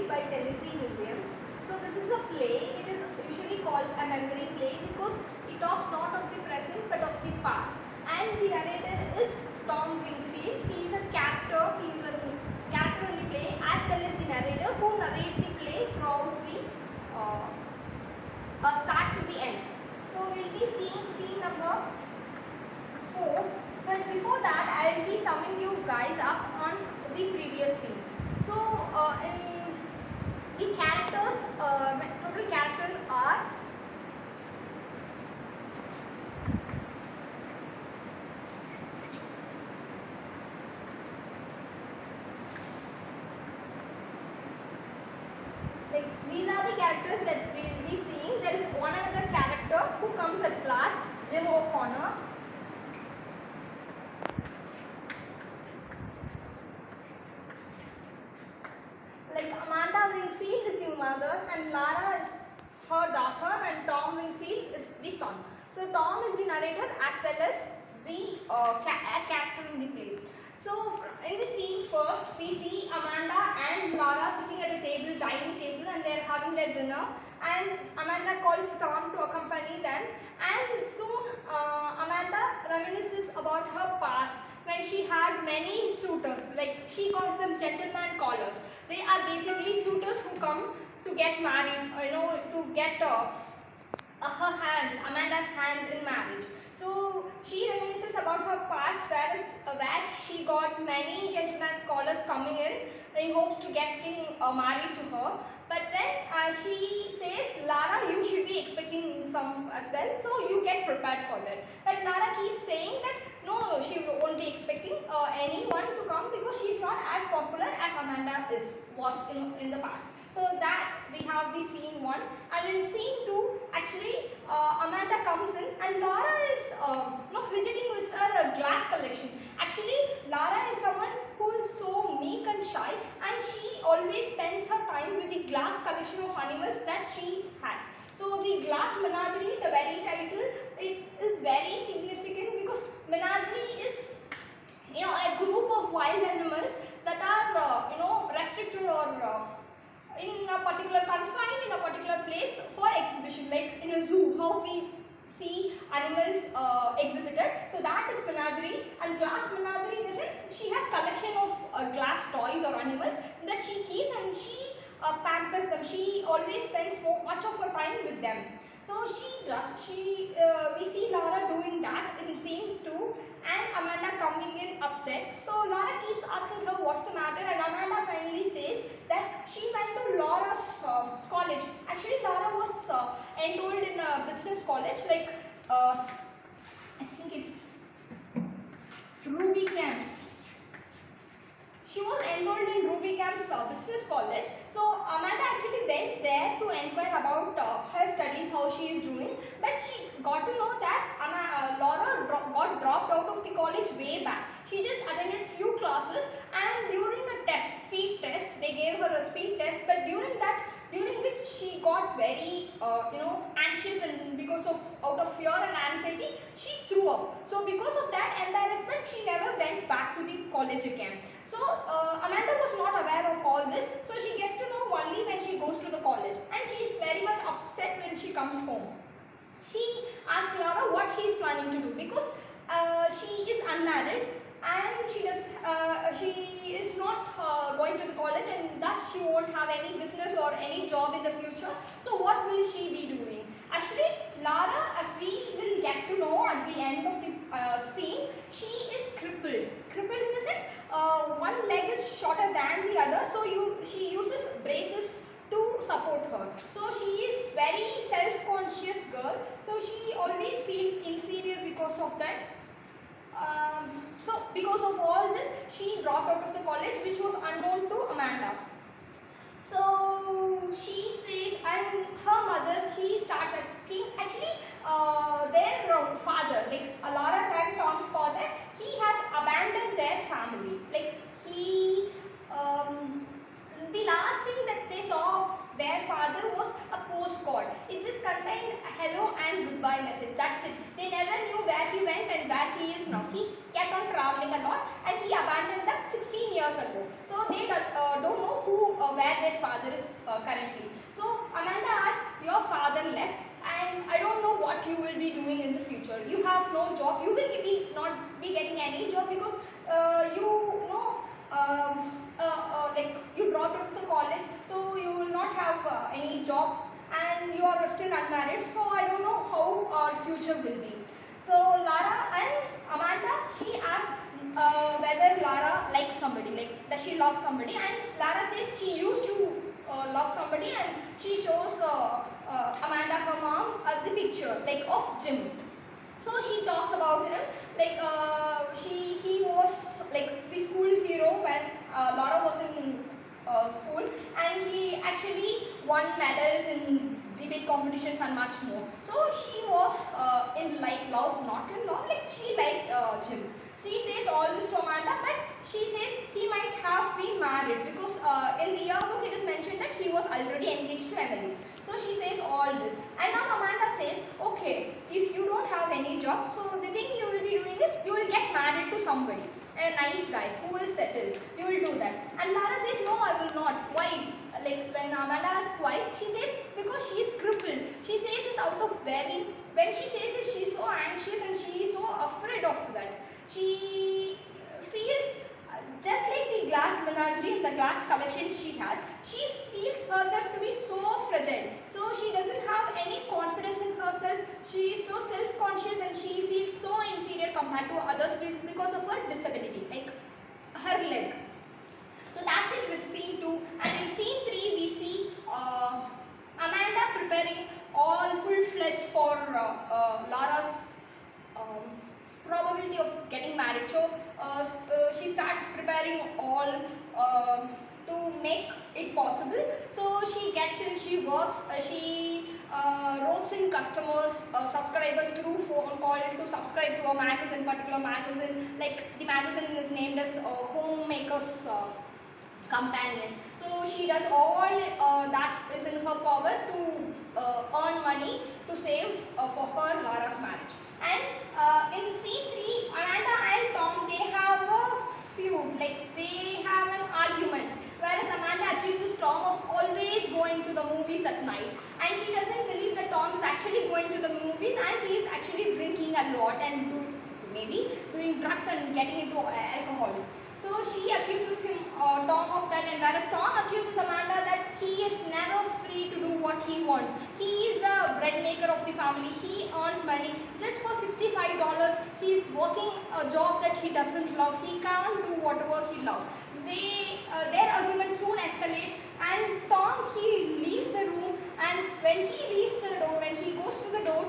Managerie by Tennessee Williams. So this is a play. It is usually called a memory play because it talks not of the present but of the past. And the narrator is Tom Wingfield. He is a character. He is a character in the play as well as the narrator who narrates the play throughout the start to the end. So we'll be seeing scene number 4. But before that, I will be summing you guys up on the previous scenes. So in the characters, total characters are these are the characters that we will be seeing. There is one another character who comes at last, Jim O'Connor. Like Amanda Wingfield is the mother and Lara is her daughter and Tom Wingfield is the son. So Tom is the narrator as well as the character in the play. So in the scene first we see Amanda and Lara sitting at a dining table, and they are having their dinner, and Amanda calls Tom to accompany them, and soon Amanda reminisces about her past when she had many suitors, like she calls them gentleman callers. They are basically suitors who come to get married, to get Amanda's hands in marriage. So she reminisces about her past where she got many gentleman callers coming in hopes to getting married to her. But then she says, Lara, you should be expecting some as well, so you get prepared for that. But Lara keeps saying that no, she won't be expecting anyone to come because she is not as popular as Amanda was in the past. So that we have the scene 1, and in scene 2, actually Amanda comes in and Lara is fidgeting with her glass collection. Actually, Lara is someone who is so meek and shy, and she always spends her time with the glass collection of animals that she has. So the glass menagerie, the very title, it is very significant because menagerie is a group of wild animals that are restricted or confined in a particular place for exhibition, like in a zoo, how we see animals exhibited. So that is menagerie, and glass menagerie in the sense she has collection of glass toys or animals that she keeps, and she pampers them. She always spends much of her time with them. So we see Lara doing that in scene 2, and Amanda coming in upset. So Lara keeps asking her what's the matter, and Amanda finally says that she went to Laura's college. Actually, Lara was enrolled in a business college, like I think it's Ruby Camps. She was enrolled in Ruby Camp's business college. So Amanda actually went there to inquire about her studies, how she is doing. But she got to know that Laura got dropped out of the college way back. She just attended few classes, and during a test, speed test, they gave her a speed test. But during which she got very anxious, and out of fear and anxiety, she threw up. So because of that embarrassment, she never went back to the college again. So Amanda was not aware of all this, so she gets to know only when she goes to the college, and she is very much upset when she comes home. She asks Laura what she is planning to do because she is unmarried and she is not going to the college, and thus she won't have any business or any job in the future. So what will she be doing? Actually, Lara, as we will get to know at the end of the scene, she is crippled. Crippled in the sense, one leg is shorter than the other, so she uses braces to support her. So she is very self-conscious girl, so she always feels inferior because of that. So because of all this, she dropped out of the college, which was unknown to Amanda. So she says, and her mother, she starts asking, actually their father, like Laura's and Tom's father, he has abandoned their family. Like the last thing that they saw of their father was a postcard. It just contained a hello and goodbye message. That's it. They never knew where he went and where he is now. He kept on traveling a lot, and he abandoned them 16 years ago. So they don't know who where their father is currently. So Amanda asks, your father left and I don't know what you will be doing in the future. You have no job, you will be not be getting any job because you know like you dropped out of the college, so you will not have any job and you are still unmarried, so I don't know how our future will be. So Lara and Amanda, she asks whether Lara likes somebody, like does she love somebody, and Lara says she used to love somebody, and she shows Amanda, her mom, the picture like of Jim. So she talks about him like he was like the school hero when Laura was in school, and he actually won medals in debate competitions and much more. So she was in like love, not in love, like she liked Jim. She says all this to Amanda, but she says he might have been married because in the yearbook it is mentioned that he was already engaged to Emily. So she says all this, and now Amanda says, okay, if you don't have any job, so the thing you will be doing is you will get married to somebody, a nice guy who will settle. You will do that. And Lara says, no, I will not. Why? Like when Amanda asks why, she says because she is crippled. She says it's out of very. When she says this, she is so anxious and she is so afraid of that. She feels just like the glass menagerie and the glass collection she has, she feels herself to be so fragile. So she doesn't have any confidence in herself. She is so self-conscious and she feels so inferior compared to others because of her disability, like her leg. So that's it with scene 2. And in scene 3 we see Amanda preparing all full-fledged for Lara's probability of getting married. So she starts preparing all to make it possible. So she gets in, she works, she ropes in customers, subscribers through phone call to subscribe to a magazine, particular magazine. Like the magazine is named as Homemaker's Companion. So she does all that is in her power to earn money to save for her Lara's marriage. And in scene 3, Amanda and Tom, they have a feud, like they have an argument. Whereas Amanda accuses Tom of always going to the movies at night, and she doesn't believe that Tom is actually going to the movies and he is actually drinking a lot and maybe doing drugs and getting into alcohol. So she accuses him, Tom, of that, and whereas Tom accuses Amanda that he is never free to do what he wants. He is the bread maker of the family. He earns money just for $65. He is working a job that he doesn't love. He can't do whatever he loves. Their argument soon escalates, and Tom, he leaves the room, and when he leaves the door, when he goes to the door,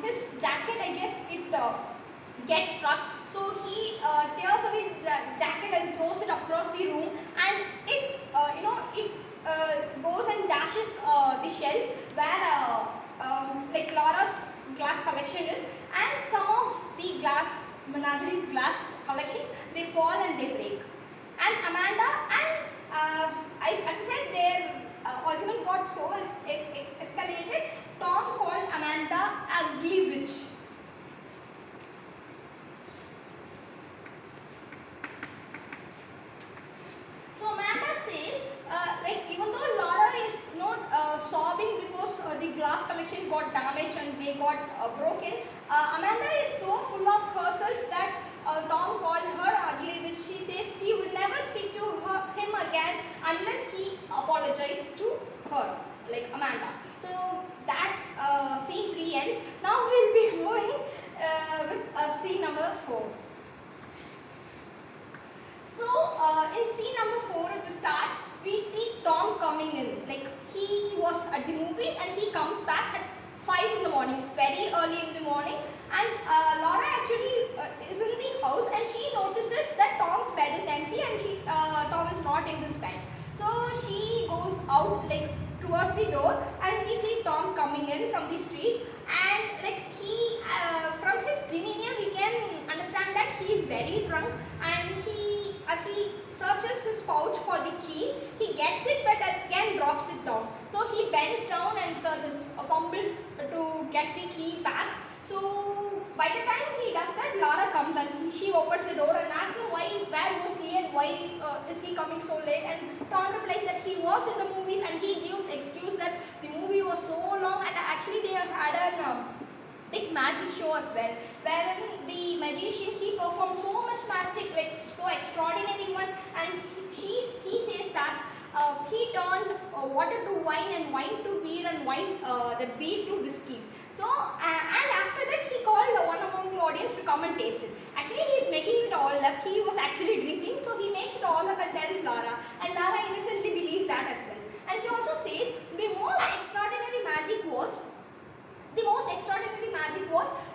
his jacket, I guess, it gets struck. So he tears away the jacket and throws it across the room, and it goes and dashes the shelf where like Laura's glass collection is, and some of the Menagerie's glass collections, they fall and they break. And Amanda and as I said, their argument got so escalated. Tom called Amanda ugly witch. So Amanda says, like even though Laura is not sobbing because the glass collection got damaged and they got broken, Amanda is so full of herself that Tom called her ugly, which she says he would never speak to him again unless he apologized to her, like Amanda. So that scene 3 ends. Now we'll be moving with scene number 4. So in scene number 4 at the start, we see Tom coming in. Like he was at the movies and he comes back at 5 in the morning. It's very early in the morning, and Laura actually is in the house, and she notices that Tom's bed is empty and Tom is not in this bed. So she goes out like towards the door, and we see Tom coming in from the street, and like he from his demeanor we can understand that he is very drunk, and as he searches his pouch for the keys, he gets it but again drops it down. So he bends down and searches, fumbles to get the key back. So by the time he does that, Lara comes and she opens the door and asks him where was he and why is he coming so late, and Tom replies that he was in the movies, and he gives excuse that the movie was so long, and actually they had a big magic show as well, wherein the magician, he performed so much magic, like so extraordinary one, and he says that he turned water to wine and wine to beer and wine the beer to whiskey. So and after that he called one among the audience to come and taste it. Actually he is making it all up. He was actually drinking, so he makes it all up and tells Lara, and Lara innocently believes that as well. And he also says the most extraordinary magic was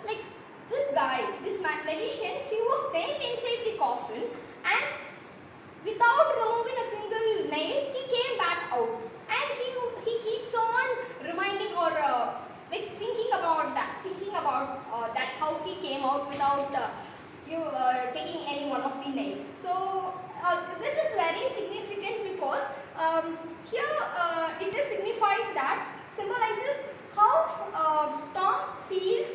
like this guy, this magician, he was staying inside the coffin, and without removing a single nail, he came back out, and he keeps on reminding or like thinking about that how he came out without taking any one of the nail. So this is very significant because here it is signified that symbolizes how Tom feels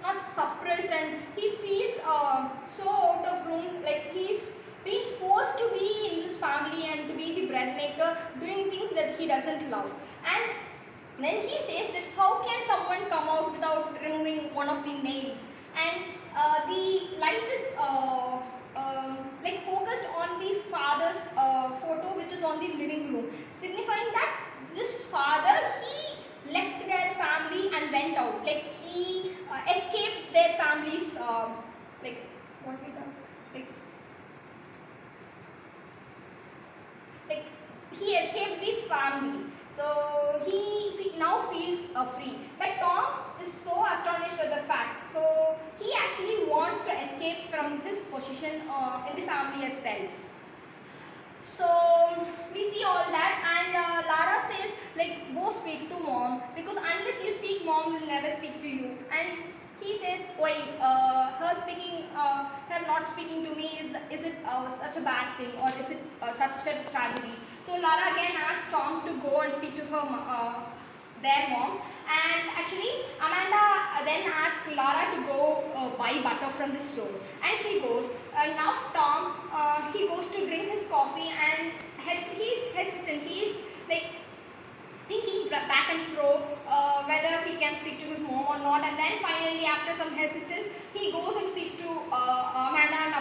not suppressed, and he feels so out of room, like he's being forced to be in this family and to be the bread maker, doing things that he doesn't love. And then he says that how can someone come out without removing one of the nails, and the light is like focused on the father's photo, which is on the living room, signifying that this father, he left their family and went out, like he escaped their family's like what we call like he escaped the family, so he now feels free. But Tom is so astonished with the fact, so he actually wants to escape from his position in the family as well. So we see all that, and Lara says like go speak to mom, because unless you speak, mom will never speak to you. And he says, why her not speaking to me, is it such a bad thing, or is it such a tragedy? So Lara again asks Tom to go and speak to her their mom, and actually Amanda then asks Lara to go buy butter from the store, and she goes. Now Tom he goes to drink his coffee, and he's hesitant. He's like thinking back and forth whether he can speak to his mom or not, and then finally after some hesitance he goes and speaks to Amanda and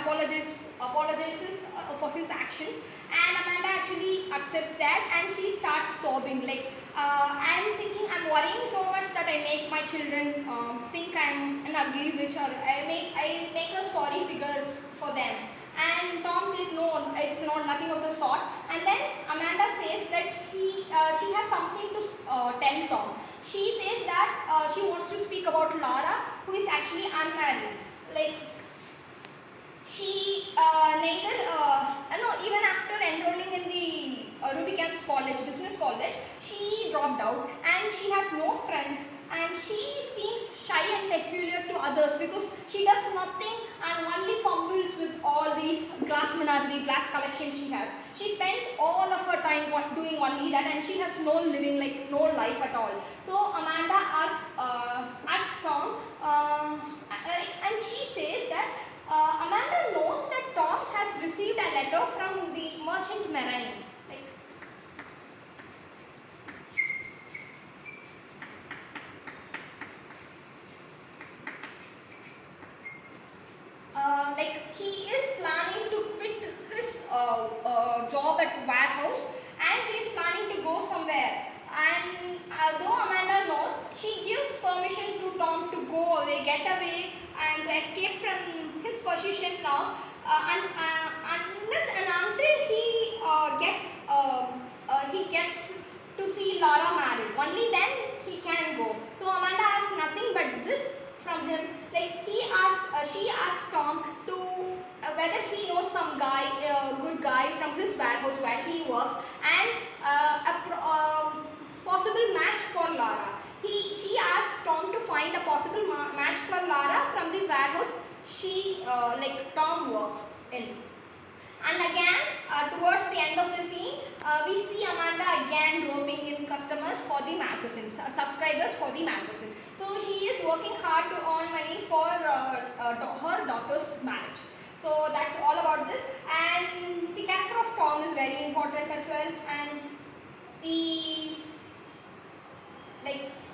apologizes for his actions, and Amanda actually accepts that, and she starts sobbing like I'm worrying so much that I make my children think I'm an ugly witch, or I make a sorry figure for them. And Tom says no, it's not nothing of the sort. And then Amanda says that she has something to tell Tom. She says that she wants to speak about Lara, who is actually unmarried. Like she even after enrolling in the Ruby Camp's college, business college, she dropped out, and she has no friends, and she seems shy and peculiar to others because she does nothing and only fumbles with all these glass menagerie, glass collection she has. She spends all of her time doing only that, and she has no living, like no life at all. So Amanda asks Tom, and she says that Amanda knows that Tom has received a letter from the merchant marine. Like he is planning to quit his job at warehouse, and he is planning to go somewhere. And though Amanda knows, she gives permission to Tom to go away, get away, and to escape from his position now, unless and until he gets to see Lara married. Only then he can go. So Amanda asks nothing but this from him. Like she asks Tom to whether he knows some guy, good guy from his warehouse where he works, and a possible match for Lara. She asked Tom to find a possible match for Lara from the warehouse Tom works in. And again, towards the end of the scene, we see Amanda again roping in customers for the magazine, subscribers for the magazine. So she is working hard to earn money for her daughter's marriage. So that's all about this. And the character of Tom is very important as well. And the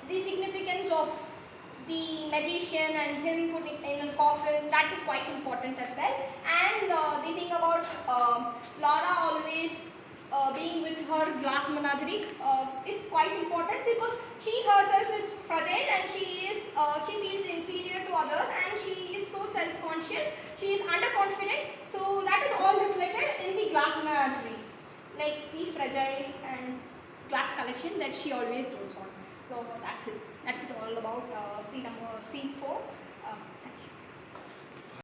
significance of the magician and him putting in a coffin, that is quite important as well. And the thing about Laura always being with her glass menagerie is quite important, because she herself is fragile and she feels inferior to others, and she is so self-conscious, she is underconfident. So that is all reflected in the glass menagerie, like the fragile and glass collection that she always dotes on. So that's it all about scene 4.